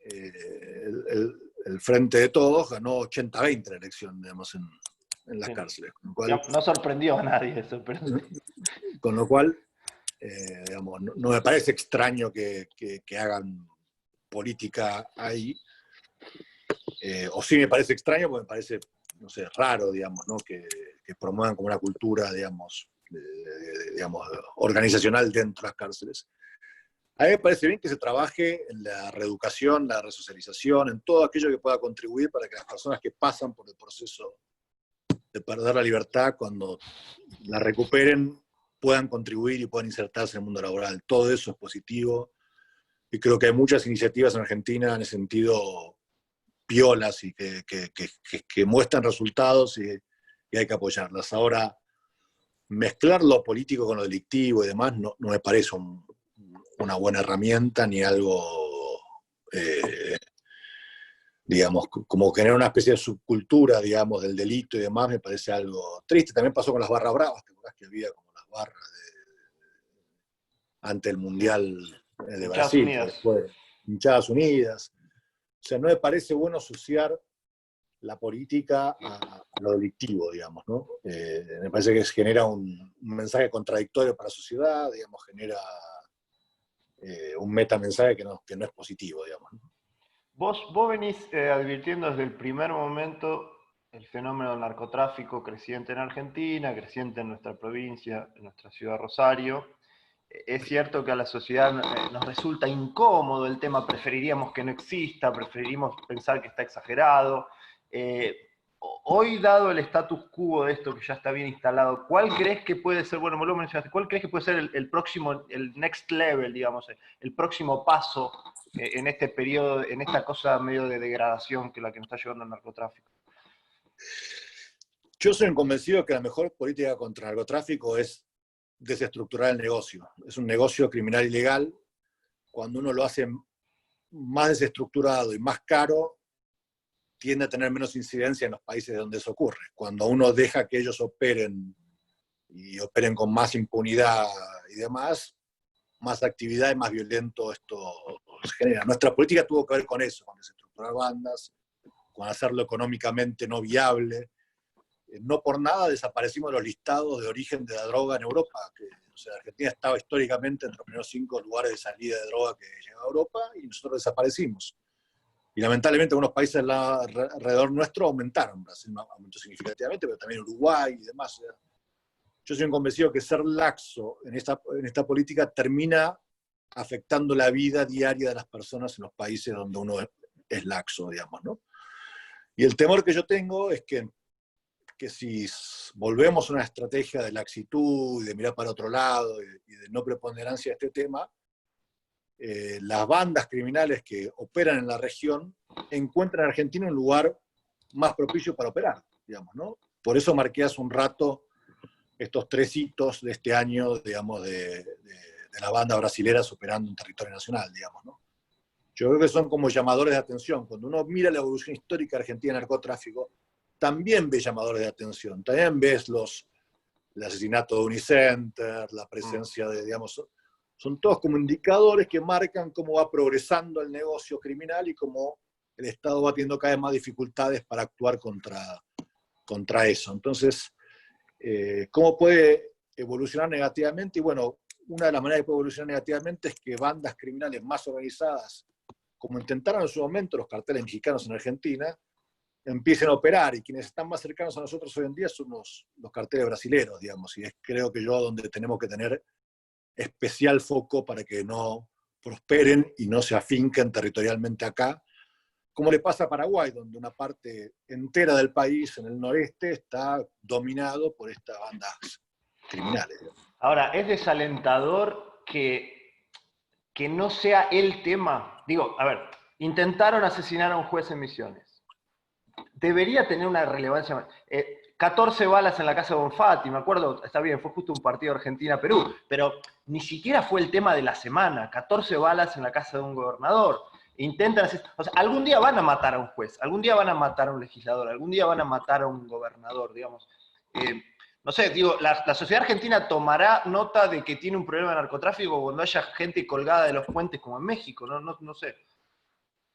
el Frente de Todos ganó 80-20 la elección, digamos, en las cárceles. Con lo cual, no sorprendió a nadie eso. Pero... Con lo cual, digamos, no me parece extraño que hagan política ahí, o sí me parece extraño porque me parece, no sé, raro, digamos, ¿no? que promuevan como una cultura, digamos, digamos, organizacional dentro de las cárceles. A mí me parece bien que se trabaje en la reeducación, la resocialización, en todo aquello que pueda contribuir para que las personas que pasan por el proceso de perder la libertad, cuando la recuperen, puedan contribuir y puedan insertarse en el mundo laboral. Todo eso es positivo, y creo que hay muchas iniciativas en Argentina en ese sentido piolas y que muestran resultados y hay que apoyarlas. Ahora, mezclar lo político con lo delictivo y demás no me parece una buena herramienta ni algo, digamos, como generar una especie de subcultura, digamos, del delito y demás, me parece algo triste. También pasó con las barras bravas, ¿te acordás que había como las barras ante el Mundial de Hinchadas Brasil, que Unidas. después hinchadas unidas? O sea, no me parece bueno asociar la política a lo delictivo, digamos, ¿no? Me parece que genera un mensaje contradictorio para la sociedad, digamos, genera un metamensaje que no es positivo, digamos, ¿no? Vos venís advirtiendo desde el primer momento el fenómeno del narcotráfico creciente en Argentina, creciente en nuestra provincia, en nuestra ciudad Rosario. Es cierto que a la sociedad nos resulta incómodo el tema, preferiríamos que no exista, preferiríamos pensar que está exagerado. Hoy, dado el status quo de esto que ya está bien instalado, ¿cuál crees que puede ser, bueno, vos lo mencionaste, cuál crees que puede ser el próximo, el next level, digamos, el próximo paso en este periodo, en esta cosa medio de degradación que la que nos está llevando el narcotráfico? Yo soy convencido que la mejor política contra el narcotráfico es desestructurar el negocio. Es un negocio criminal ilegal. Cuando uno lo hace más desestructurado y más caro, tiende a tener menos incidencia en los países donde eso ocurre. Cuando uno deja que ellos operen y operen con más impunidad y demás, más actividad y más violento esto se genera. Nuestra política tuvo que ver con eso, con desestructurar bandas, con hacerlo económicamente no viable. No por nada desaparecimos los listados de origen de la droga en Europa. O sea, Argentina estaba históricamente entre los primeros 5 lugares de salida de droga que llegaba a Europa y nosotros desaparecimos. Y lamentablemente algunos países alrededor nuestro aumentaron. Brasil aumentó significativamente, pero también Uruguay y demás. Yo soy convencido que ser laxo en esta política termina afectando la vida diaria de las personas en los países donde uno es laxo, digamos, ¿no? Y el temor que yo tengo es que si volvemos a una estrategia de laxitud y de mirar para otro lado y de no preponderancia a este tema, las bandas criminales que operan en la región encuentran en Argentina un lugar más propicio para operar, digamos, ¿no? Por eso marqué hace un rato estos 3 hitos de este año, digamos, de las bandas brasileras operando en territorio nacional, digamos, ¿no? Yo creo que son como llamadores de atención. Cuando uno mira la evolución histórica argentina del narcotráfico, también ves llamadores de atención, también ves el asesinato de Unicenter, la presencia de, digamos, son todos como indicadores que marcan cómo va progresando el negocio criminal y cómo el Estado va teniendo cada vez más dificultades para actuar contra eso. Entonces, ¿cómo puede evolucionar negativamente? Y bueno, una de las maneras que puede evolucionar negativamente es que bandas criminales más organizadas, como intentaron en su momento los carteles mexicanos en Argentina, empiecen a operar, y quienes están más cercanos a nosotros hoy en día son los carteles brasileros, digamos, y es creo que yo donde tenemos que tener especial foco para que no prosperen y no se afinquen territorialmente acá, como le pasa a Paraguay, donde una parte entera del país, en el noreste, está dominado por estas bandas criminales. Ahora, es desalentador que no sea el tema. Digo, a ver, intentaron asesinar a un juez en Misiones. Debería tener una relevancia. 14 balas en la casa de Bonfatti, me acuerdo, está bien, fue justo un partido Argentina-Perú, pero ni siquiera fue el tema de la semana. 14 balas en la casa de un gobernador. Intentan hacer, o sea, algún día van a matar a un juez, algún día van a matar a un legislador, algún día van a matar a un gobernador, digamos. No sé, digo, la sociedad argentina tomará nota de que tiene un problema de narcotráfico cuando haya gente colgada de los puentes como en México, no sé.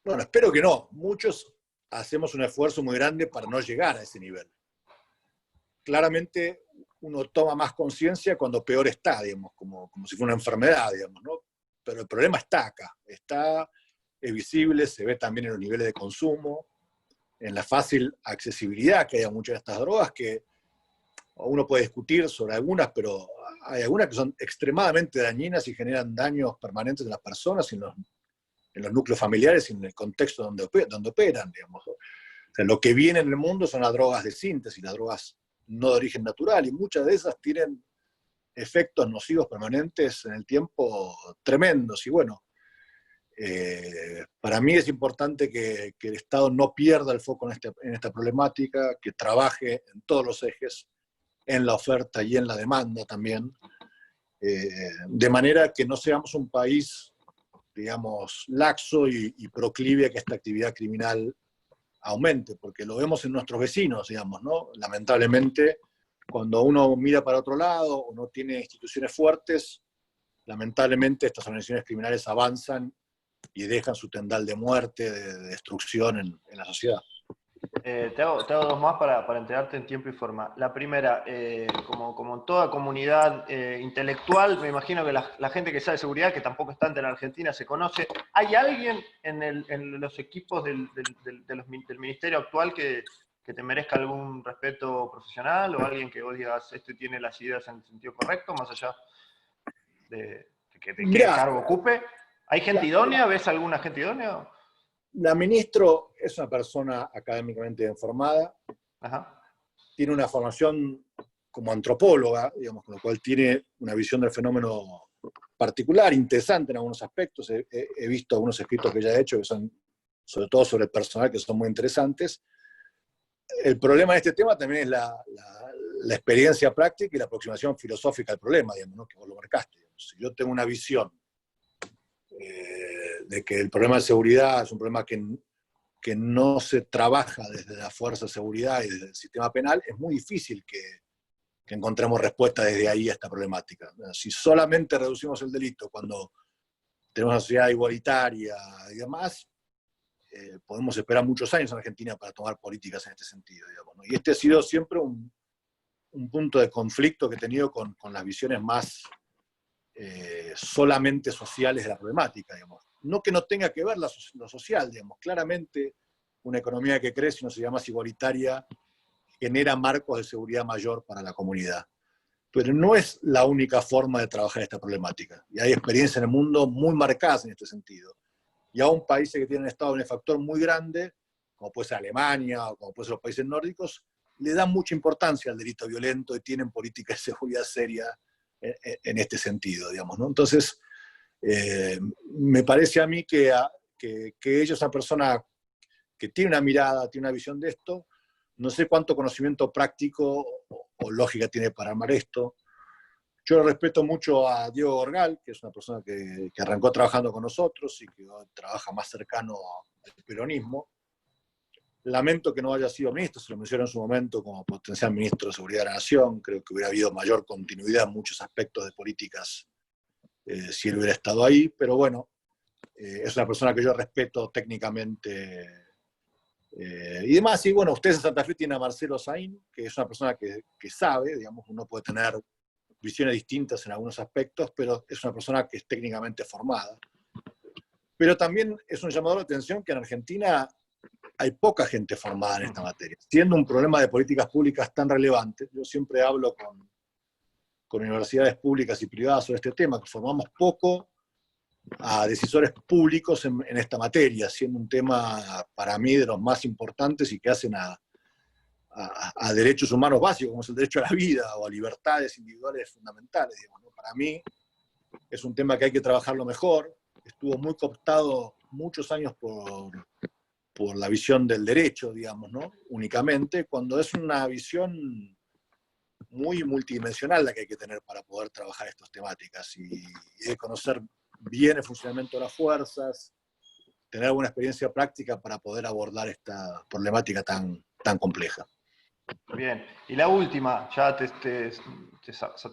Bueno, espero que no. Muchos hacemos un esfuerzo muy grande para no llegar a ese nivel. Claramente uno toma más conciencia cuando peor está, digamos, como si fuera una enfermedad, digamos, ¿no? Pero el problema está acá, es visible, se ve también en los niveles de consumo, en la fácil accesibilidad que hay a muchas de estas drogas, que uno puede discutir sobre algunas, pero hay algunas que son extremadamente dañinas y generan daños permanentes en las personas, en los núcleos familiares y en el contexto donde operan, digamos. O sea, lo que viene en el mundo son las drogas de síntesis, las drogas no de origen natural, y muchas de esas tienen efectos nocivos permanentes en el tiempo tremendos. Y bueno, para mí es importante que el Estado no pierda el foco en esta problemática, que trabaje en todos los ejes, en la oferta y en la demanda también, de manera que no seamos un país, digamos, laxo y proclive a que esta actividad criminal aumente, porque lo vemos en nuestros vecinos, digamos, ¿no? Lamentablemente, cuando uno mira para otro lado o no tiene instituciones fuertes, lamentablemente estas organizaciones criminales avanzan y dejan su tendal de muerte, de destrucción en la sociedad. Te hago dos más para enterarte en tiempo y forma. La primera, como en toda comunidad intelectual, me imagino que la gente que sabe de seguridad, que tampoco es tanta en Argentina, se conoce. ¿Hay alguien en los equipos del ministerio actual que te merezca algún respeto profesional, o alguien que vos digas, este tiene las ideas en el sentido correcto, más allá de qué Mirá, cargo ocupe? ¿Hay gente idónea? ¿Ves alguna gente idónea? la ministro es una persona académicamente formada, Ajá. tiene una formación como antropóloga, digamos, con lo cual tiene una visión del fenómeno particular, interesante en algunos aspectos. He visto algunos escritos que ella ha hecho que son, sobre todo sobre el personal, que son muy interesantes. El problema de este tema también es la experiencia práctica y la aproximación filosófica al problema, digamos, ¿no? Que vos lo marcaste. Digamos. Si yo tengo una visión de que el problema de seguridad es un problema que no se trabaja desde la fuerza de seguridad y desde el sistema penal, es muy difícil que encontremos respuesta desde ahí a esta problemática. Si solamente reducimos el delito cuando tenemos una sociedad igualitaria y demás, podemos esperar muchos años en Argentina para tomar políticas en este sentido, digamos, ¿no? Y este ha sido siempre un punto de conflicto que he tenido con las visiones más solamente sociales de la problemática, digamos. No que no tenga que ver lo social, digamos. Claramente una economía que crece y una sociedad más igualitaria genera marcos de seguridad mayor para la comunidad. Pero no es la única forma de trabajar esta problemática. Y hay experiencias en el mundo muy marcadas en este sentido. Y aún países que tienen un estado benefactor muy grande, como puede ser Alemania o como pueden ser los países nórdicos, le dan mucha importancia al delito violento y tienen políticas de seguridad seria en este sentido, digamos, ¿no? Entonces, me parece a mí que ella es una persona que tiene una mirada, tiene una visión de esto. No sé cuánto conocimiento práctico o lógica tiene para armar esto. Yo respeto mucho a Diego Gorgal, que es una persona que arrancó trabajando con nosotros y que trabaja más cercano al peronismo. Lamento que no haya sido ministro, se lo mencioné en su momento como potencial ministro de Seguridad de la Nación. Creo que hubiera habido mayor continuidad en muchos aspectos de políticas si él hubiera estado ahí, pero bueno, es una persona que yo respeto técnicamente y demás. Y bueno, ustedes en Santa Fe tienen a Marcelo Saín, que es una persona que sabe, digamos, uno puede tener visiones distintas en algunos aspectos, pero es una persona que es técnicamente formada. Pero también es un llamado de atención que en Argentina hay poca gente formada en esta materia. Siendo un problema de políticas públicas tan relevante, yo siempre hablo con universidades públicas y privadas sobre este tema, que formamos poco a decisores públicos en esta materia, siendo un tema para mí de los más importantes y que hacen a derechos humanos básicos, como es el derecho a la vida o a libertades individuales fundamentales. Digamos, ¿no? Para mí es un tema que hay que trabajarlo mejor. Estuvo muy cooptado muchos años por la visión del derecho, digamos, ¿no? Únicamente, cuando es una visión muy multidimensional la que hay que tener para poder trabajar estas temáticas y de conocer bien el funcionamiento de las fuerzas, tener alguna experiencia práctica para poder abordar esta problemática tan compleja. Bien, y la última, ya te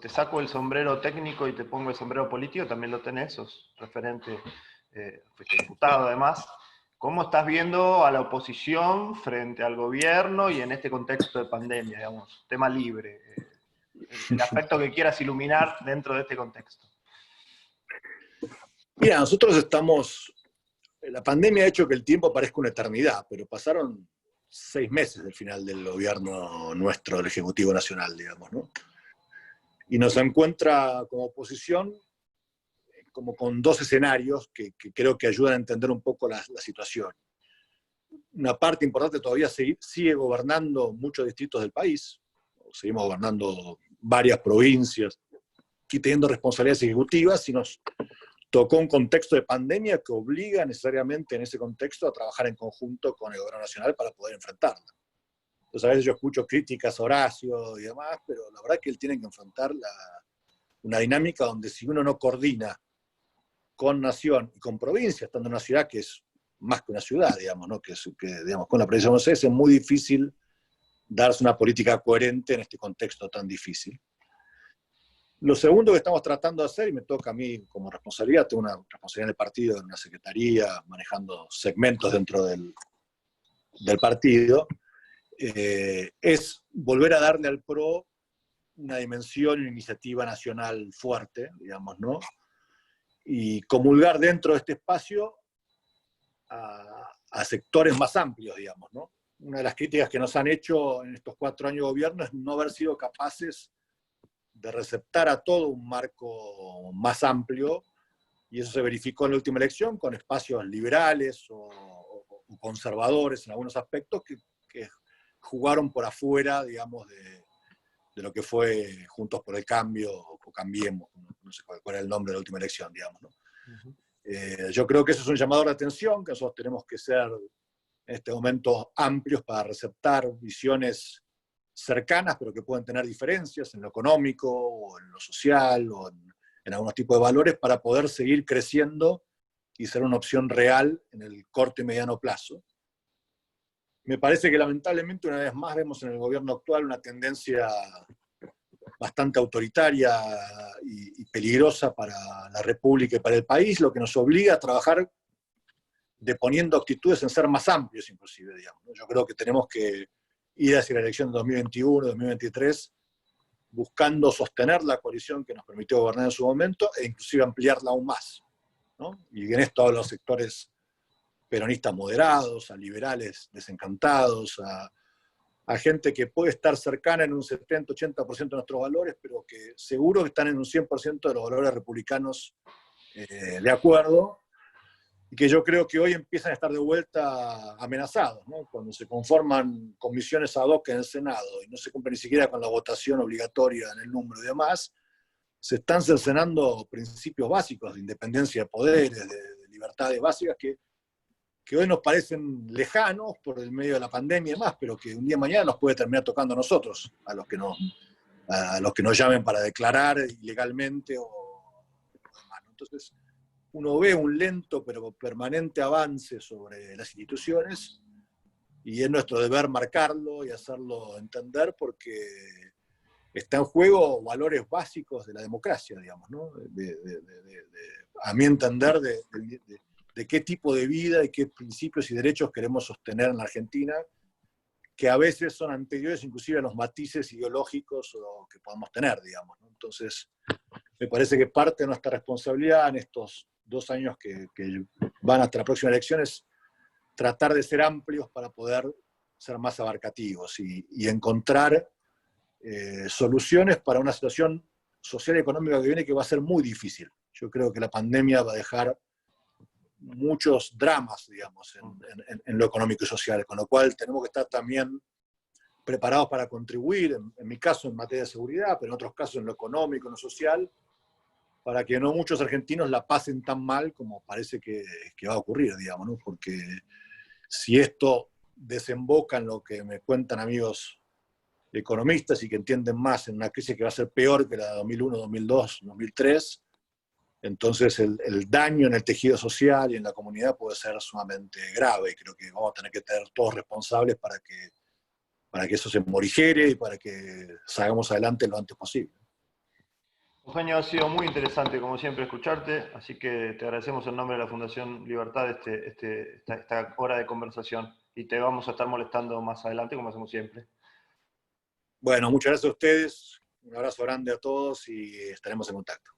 saco el sombrero técnico y te pongo el sombrero político, también lo tenés, sos referente, fuiste diputado además. ¿Cómo estás viendo a la oposición frente al gobierno y en este contexto de pandemia, digamos, tema libre? El aspecto que quieras iluminar dentro de este contexto. Mira, nosotros la pandemia ha hecho que el tiempo parezca una eternidad, pero pasaron 6 meses del final del gobierno nuestro, del Ejecutivo Nacional, digamos, ¿no? Y nos encuentra como oposición como con 2 escenarios que creo que ayudan a entender un poco la situación. Una parte importante todavía sigue gobernando muchos distritos del país, seguimos gobernando varias provincias y teniendo responsabilidades ejecutivas, y nos tocó un contexto de pandemia que obliga necesariamente en ese contexto a trabajar en conjunto con el gobierno nacional para poder enfrentarla. Entonces a veces yo escucho críticas a Horacio y demás, pero la verdad es que él tiene que enfrentar una dinámica donde si uno no coordina con nación y con provincia, estando en una ciudad que es más que una ciudad, digamos, ¿no? Digamos, con la provincia de Buenos Aires es muy difícil darse una política coherente en este contexto tan difícil. Lo segundo que estamos tratando de hacer, y me toca a mí como responsabilidad, tengo una responsabilidad en el partido, en una secretaría, manejando segmentos dentro del partido, es volver a darle al PRO una dimensión y una iniciativa nacional fuerte, digamos, ¿no? Y comulgar dentro de este espacio a sectores más amplios, digamos, ¿no? Una de las críticas que nos han hecho en estos 4 años de gobierno es no haber sido capaces de receptar a todo un marco más amplio, y eso se verificó en la última elección con espacios liberales o conservadores en algunos aspectos que jugaron por afuera, digamos, de lo que fue Juntos por el Cambio o Cambiemos, no sé cuál era el nombre de la última elección, digamos, ¿no? Yo creo que eso es un llamador de atención, que nosotros tenemos que ser en este momento amplios para receptar visiones cercanas, pero que pueden tener diferencias en lo económico o en lo social o en algunos tipos de valores, para poder seguir creciendo y ser una opción real en el corto y mediano plazo. Me parece que lamentablemente una vez más vemos en el gobierno actual una tendencia bastante autoritaria y peligrosa para la República y para el país, lo que nos obliga a trabajar deponiendo actitudes en ser más amplios inclusive, digamos. Yo creo que tenemos que ir hacia la elección de 2021, 2023, buscando sostener la coalición que nos permitió gobernar en su momento e inclusive ampliarla aún más, ¿no? Y en esto hablo de los sectores peronistas moderados, a liberales desencantados, a gente que puede estar cercana en un 70-80% de nuestros valores, pero que seguro que están en un 100% de los valores republicanos de acuerdo, y que yo creo que hoy empiezan a estar de vuelta amenazados, ¿no? Cuando se conforman comisiones ad hoc en el Senado y no se cumple ni siquiera con la votación obligatoria en el número y demás, se están cercenando principios básicos de independencia de poderes, de libertades básicas que hoy nos parecen lejanos por el medio de la pandemia y demás, pero que un día de mañana nos puede terminar tocando a nosotros, a los que nos llamen para declarar ilegalmente o demás. Entonces, uno ve un lento pero permanente avance sobre las instituciones, y es nuestro deber marcarlo y hacerlo entender, porque está en juego valores básicos de la democracia, digamos, ¿no? A mi entender, de qué tipo de vida y qué principios y derechos queremos sostener en la Argentina, que a veces son anteriores inclusive a los matices ideológicos que podamos tener, digamos, ¿no? Entonces, me parece que parte de nuestra responsabilidad en estos 2 años que van hasta la próxima elección es tratar de ser amplios para poder ser más abarcativos y encontrar soluciones para una situación social y económica que viene, que va a ser muy difícil. Yo creo que la pandemia va a dejar muchos dramas, digamos, en lo económico y social, con lo cual tenemos que estar también preparados para contribuir, en mi caso en materia de seguridad, pero en otros casos en lo económico, en lo social, para que no muchos argentinos la pasen tan mal como parece que va a ocurrir, digamos, ¿no? Porque si esto desemboca en lo que me cuentan amigos economistas y que entienden más, en una crisis que va a ser peor que la de 2001, 2002, 2003, entonces el daño en el tejido social y en la comunidad puede ser sumamente grave, y creo que vamos a tener que tener todos responsables para que eso se morigere y para que salgamos adelante lo antes posible. Eugenio, ha sido muy interesante, como siempre, escucharte, así que te agradecemos en nombre de la Fundación Libertad esta hora de conversación, y te vamos a estar molestando más adelante, como hacemos siempre. Bueno, muchas gracias a ustedes, un abrazo grande a todos y estaremos en contacto.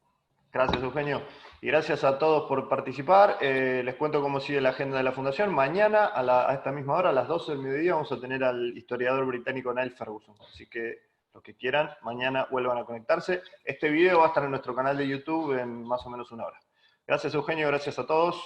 Gracias, Eugenio. Y gracias a todos por participar. Les cuento cómo sigue la agenda de la Fundación. Mañana, a esta misma hora, a las 12 del mediodía, vamos a tener al historiador británico Niall Ferguson. Así que los que quieran, mañana vuelvan a conectarse. Este video va a estar en nuestro canal de YouTube en más o menos 1 hora. Gracias, Eugenio. Gracias a todos.